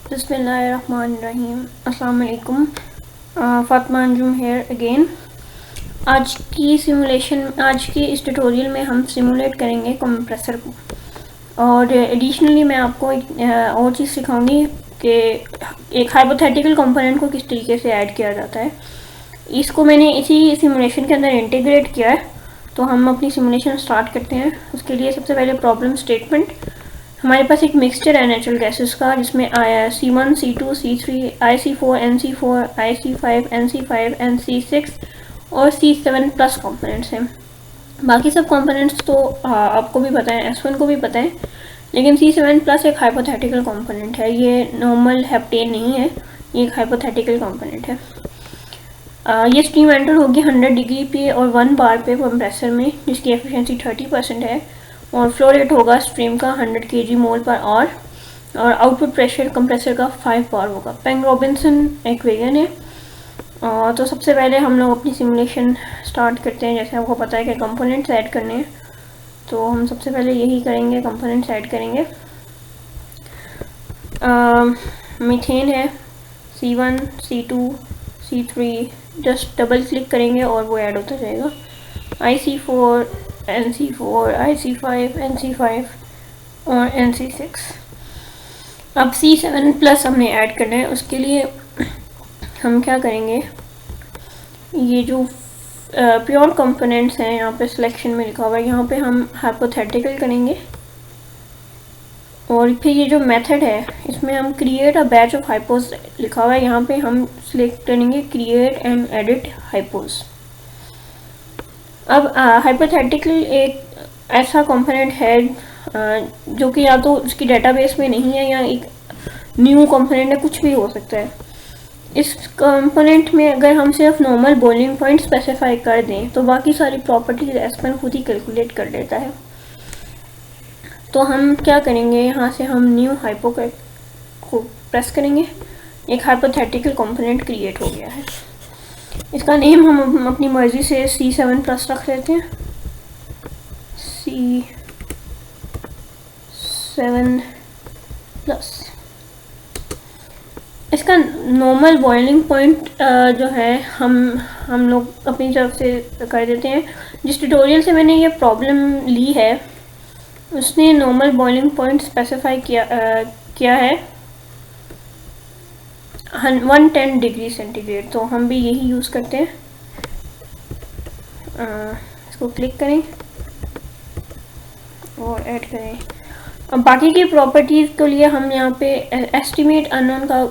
बिस्मिल्लाहिर्रहमानिर्रहीम। अस्सलाम वालेकुम। Fatima Anjum here again. आज की इस ट्यूटोरियल में हम सिमुलेट करेंगे कंप्रेसर को, और एडिशनली मैं आपको एक और चीज़ सिखाऊंगी कि एक हाइपोथेटिकल कंपोनेंट को किस तरीके से ऐड किया जाता है। इसको मैंने इसी सिमुलेशन के अंदर इंटीग्रेट किया है। तो हम अपनी सिमुलेशन स्टार्ट करते हैं। उसके लिए सबसे पहले प्रॉब्लम स्टेटमेंट। हमारे पास एक मिक्सचर है नेचुरल गैसेस का, जिसमें C1, C2, C3, IC4, NC4, IC5, NC5, NC6 और C7 प्लस कॉम्पोनेंट्स हैं। बाकी सब कॉम्पोनेंट्स तो आपको भी पता है, S1 को भी पता है, लेकिन C7 प्लस एक हाइपोथेटिकल कॉम्पोनेंट है। ये नॉर्मल हेप्टेन नहीं है, ये एक हाइपोथेटिकल कॉम्पोनेंट है। ये स्ट्रीम एंटर होगी 100 डिग्री पे और 1 बार पे कंप्रेसर में, जिसकी एफिशिएंसी 30% है, और फ्लो रेट होगा स्ट्रीम का 100 kg मोल पर आवर, और आउटपुट प्रेशर कंप्रेसर का 5 बार होगा। पेंग-रॉबिन्सन इक्वेशन है। तो सबसे पहले हम लोग अपनी सिमुलेशन स्टार्ट करते हैं। जैसे आपको पता है कि कंपोनेंट्स ऐड करने हैं, तो हम सबसे पहले यही करेंगे, कंपोनेंट्स ऐड करेंगे। मीथेन है, C1, C2, C3, just double click करेंगे और वो ऐड होता जाएगा। IC4, NC4, IC5, NC5 और NC6। अब C7 प्लस हमने ऐड करना है। उसके लिए हम क्या करेंगे, ये जो प्योर कंपोनेंट्स हैं यहाँ पे सिलेक्शन में लिखा हुआ है, यहाँ पे हम हाइपोथेटिकल करेंगे, और फिर ये जो मेथड है इसमें हम क्रिएट अ बैच ऑफ हाइपोज लिखा हुआ है, यहाँ पे हम सिलेक्ट करेंगे क्रिएट एंड एडिट हाइपोज। अब हाइपोथेटिकल एक ऐसा कंपोनेंट है जो कि या तो उसकी डेटाबेस में नहीं है, या एक न्यू कंपोनेंट है, कुछ भी हो सकता है। इस कंपोनेंट में अगर हम सिर्फ नॉर्मल बॉइलिंग पॉइंट स्पेसिफाई कर दें तो बाकी सारी प्रॉपर्टीज S1 खुद ही कैलकुलेट कर लेता है। तो हम क्या करेंगे, यहाँ से हम न्यू हाइपो को प्रेस करेंगे। एक हाइपोथेटिकल कंपोनेंट क्रिएट हो गया है। इसका नेम हम अपनी मर्ज़ी से C7 प्लस रख लेते हैं। C7 plus. इसका नॉर्मल बॉइलिंग पॉइंट जो है हम लोग अपनी तरफ से कर देते हैं। जिस ट्यूटोरियल से मैंने ये प्रॉब्लम ली है उसने नॉर्मल बॉइलिंग पॉइंट स्पेसिफाई किया है 110 डिग्री सेंटीग्रेड। तो हम भी यही यूज़ करते हैं। इसको क्लिक करें और ऐड करें। अब बाकी की प्रॉपर्टीज़ के लिए हम यहाँ पे एस्टिमेट अननोन का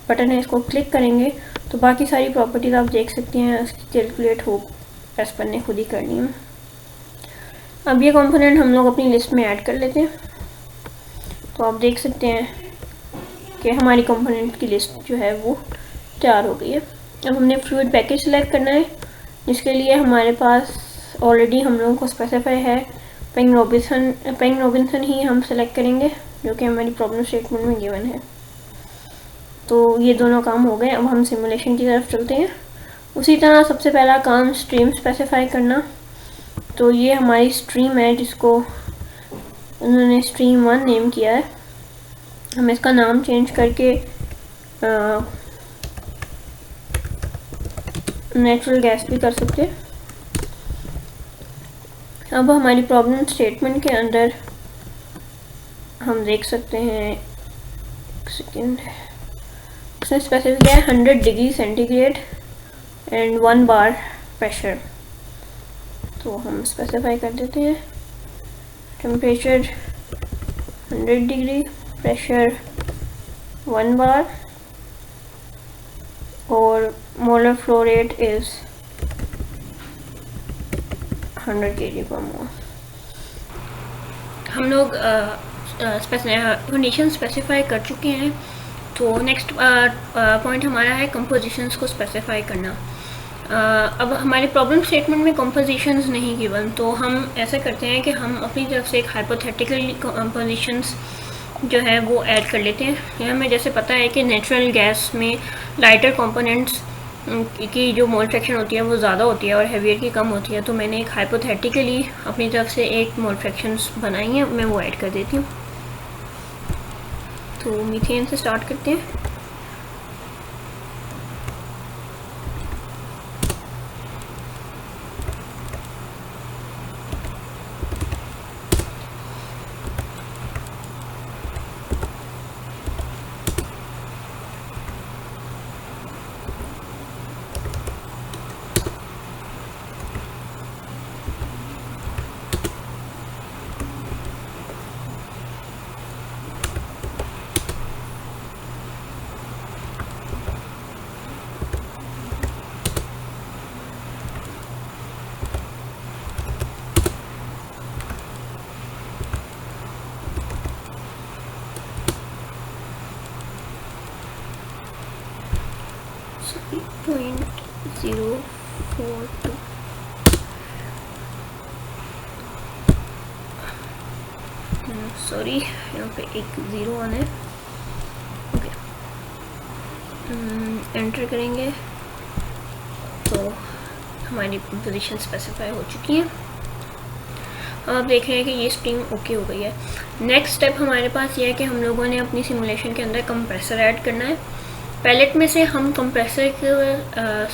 बटन है, इसको क्लिक करेंगे तो बाकी सारी प्रॉपर्टीज़ आप देख सकते हैं, उसकी कैलकुलेट हो S1 ने खुद ही करनी है। अब ये कंपोनेंट हम लोग अपनी लिस्ट में ऐड कर लेते हैं। तो आप देख सकते हैं कि हमारी कंपोनेंट की लिस्ट जो है वो तैयार हो गई है। अब हमने फ्लूइड पैकेज सेलेक्ट करना है, जिसके लिए हमारे पास ऑलरेडी हम लोगों को स्पेसिफाई है पेंग-रॉबिन्सन ही हम सेलेक्ट करेंगे, जो कि हमारी प्रॉब्लम स्टेटमेंट में गिवन है। तो ये दोनों काम हो गए। अब हम सिमुलेशन की तरफ चलते हैं। उसी तरह सबसे पहला काम स्ट्रीम स्पेसिफाई करना। तो ये हमारी स्ट्रीम है, जिसको उन्होंने स्ट्रीम 1 नेम किया है। हम इसका नाम चेंज करके नेचुरल गैस भी कर सकते हैं। अब हमारी प्रॉब्लम स्टेटमेंट के अंदर हम देख सकते हैं, एक सेकेंड, इसने स्पेसिफाई किया है 100 degree centigrade and 1 bar pressure. तो हम स्पेसिफाई कर देते हैं टेम्परेचर 100 डिग्री, प्रेशर 1 बार, और molar flow rate is 100 kg पर मोल। हम लोग कंडीशन स्पेसिफाई कर चुके हैं। तो नेक्स्ट पॉइंट हमारा है कंपोजिशंस को स्पेसिफाई करना। अब हमारे प्रॉब्लम स्टेटमेंट में कंपोजिशंस नहीं गिवन, तो हम ऐसा करते हैं कि हम अपनी तरफ से एक हाइपोथेटिकल कंपोजिशंस जो है वो ऐड कर लेते हैं। ये हमें जैसे पता है कि नेचुरल गैस में लाइटर कंपोनेंट्स की जो मोल फ्रैक्शन होती है वो ज़्यादा होती है और हेवियर की कम होती है। तो मैंने एक हाइपोथेटिकली अपनी तरफ से एक मोल फ्रैक्शंस बनाई है, मैं वो ऐड कर देती हूँ। तो मीथेन से स्टार्ट करते हैं। .042 सॉरी, यहाँ पे एक ज़ीरो आना है। ओके, एंटर करेंगे तो हमारी पोजीशन स्पेसिफाई हो चुकी है। आप देख रहे हैं कि ये स्ट्रीम ओके हो गई है। नेक्स्ट स्टेप हमारे पास ये है कि हम लोगों ने अपनी सिमुलेशन के अंदर कंप्रेसर ऐड करना है। पैलेट में से हम कंप्रेसर को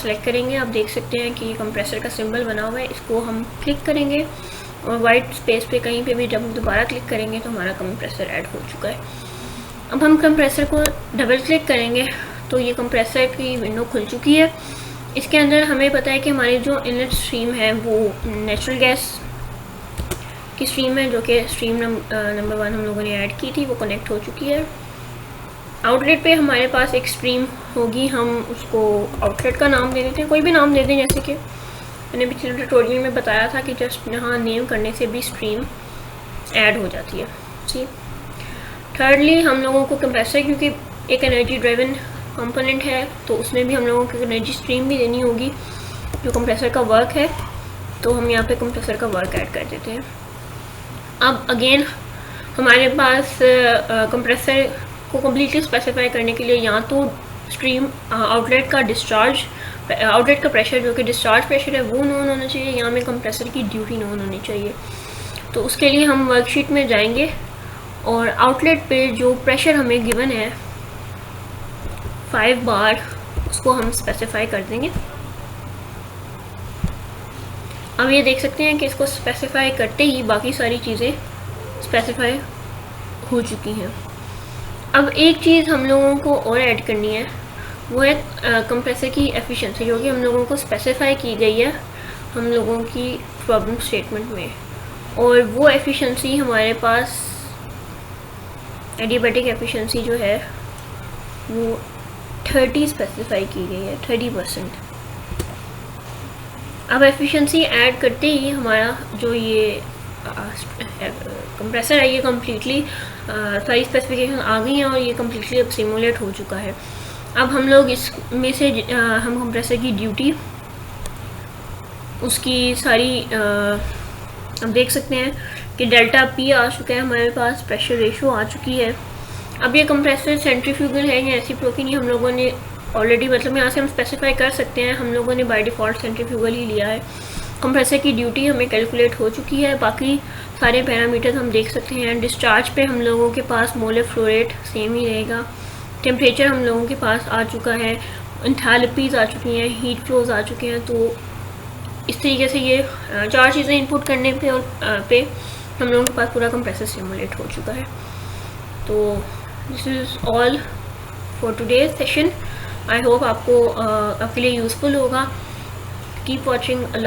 सिलेक्ट करेंगे। आप देख सकते हैं कि ये कंप्रेसर का सिंबल बना हुआ है, इसको हम क्लिक करेंगे और वाइट स्पेस पे कहीं पे भी जब दोबारा क्लिक करेंगे तो हमारा कंप्रेसर ऐड हो चुका है। अब हम कंप्रेसर को डबल क्लिक करेंगे तो ये कंप्रेसर की विंडो खुल चुकी है। इसके अंदर हमें पता है कि हमारी जो इनलेट स्ट्रीम है वो नेचुरल गैस की स्ट्रीम है, जो कि स्ट्रीम नंबर 1 हम लोगों ने ऐड की थी, वो कनेक्ट हो चुकी है। आउटलेट पे हमारे पास एक स्ट्रीम होगी, हम उसको आउटलेट का नाम दे देते हैं, कोई भी नाम दे दें, जैसे कि मैंने पिछले ट्यूटोरियल में बताया था कि जस्ट यहाँ नेम करने से भी स्ट्रीम ऐड हो जाती है। ठीक, थर्डली हम लोगों को कंप्रेसर, क्योंकि एक एनर्जी ड्राइवन कंपोनेंट है तो उसमें भी हम लोगों को एनर्जी स्ट्रीम भी देनी होगी जो कंप्रेसर का वर्क है, तो हम यहाँ पे कंप्रेसर का वर्क ऐड कर देते हैं। अब अगेन हमारे पास कंप्रेसर को कम्प्लीटली स्पेसिफाई करने के लिए या तो स्ट्रीम आउटलेट का डिस्चार्ज, आउटलेट का प्रेशर जो कि डिस्चार्ज प्रेशर है वो नोन होना चाहिए, या हमें कंप्रेसर की ड्यूटी नोन होनी चाहिए। तो उसके लिए हम वर्कशीट में जाएंगे और आउटलेट पे जो प्रेशर हमें गिवन है 5 बार, उसको हम स्पेसिफाई कर देंगे। अब ये देख सकते हैं कि इसको स्पेसिफाई करते ही बाकी सारी चीज़ें स्पेसिफाई हो चुकी हैं। अब एक चीज़ हम लोगों को और ऐड करनी है, वो है कंप्रेसर की एफिशिएंसी, जो कि हम लोगों को स्पेसिफाई की गई है हम लोगों की प्रॉब्लम स्टेटमेंट में। और वो एफिशिएंसी हमारे पास एडियाबैटिक एफिशिएंसी जो है वो 30 स्पेसिफाई की गई है, 30%। अब एफिशिएंसी ऐड करते ही हमारा जो ये कंप्रेसर है ये कम्प्लीटली सारी स्पेसिफिकेशन आ गई हैं और ये कम्प्लीटली अब सिमुलेट हो चुका है। अब हम लोग इसमें से हम कंप्रेसर की ड्यूटी, उसकी सारी अब देख सकते हैं कि डेल्टा पी आ चुका है हमारे पास, प्रेशर रेशो आ चुकी है। अब ये कंप्रेसर सेंट्रीफ्यूगल है या रेसिप्रोकल नहीं, हम लोगों ने ऑलरेडी, मतलब यहाँ से हम स्पेसिफाई कर सकते हैं, हम लोगों ने बाय डिफ़ॉल्ट सेंट्रीफ्यूगल ही लिया है। कंप्रेसर की ड्यूटी हमें कैलकुलेट हो चुकी है, बाकी सारे पैरामीटर्स हम देख सकते हैं। डिस्चार्ज पे हम लोगों के पास मोलर फ्लो रेट सेम ही रहेगा, टेम्परेचर हम लोगों के पास आ चुका है, एंथैल्पीज़ आ चुकी हैं, हीट फ्लोज आ चुके हैं। तो इस तरीके से ये 4 चीज़ें इनपुट करने पे और पे हम लोगों के पास पूरा कंप्रेसर सिमुलेट हो चुका है। तो this is all for today's session. I hope आपको आपके लिए यूज़फुल होगा। Keep watching.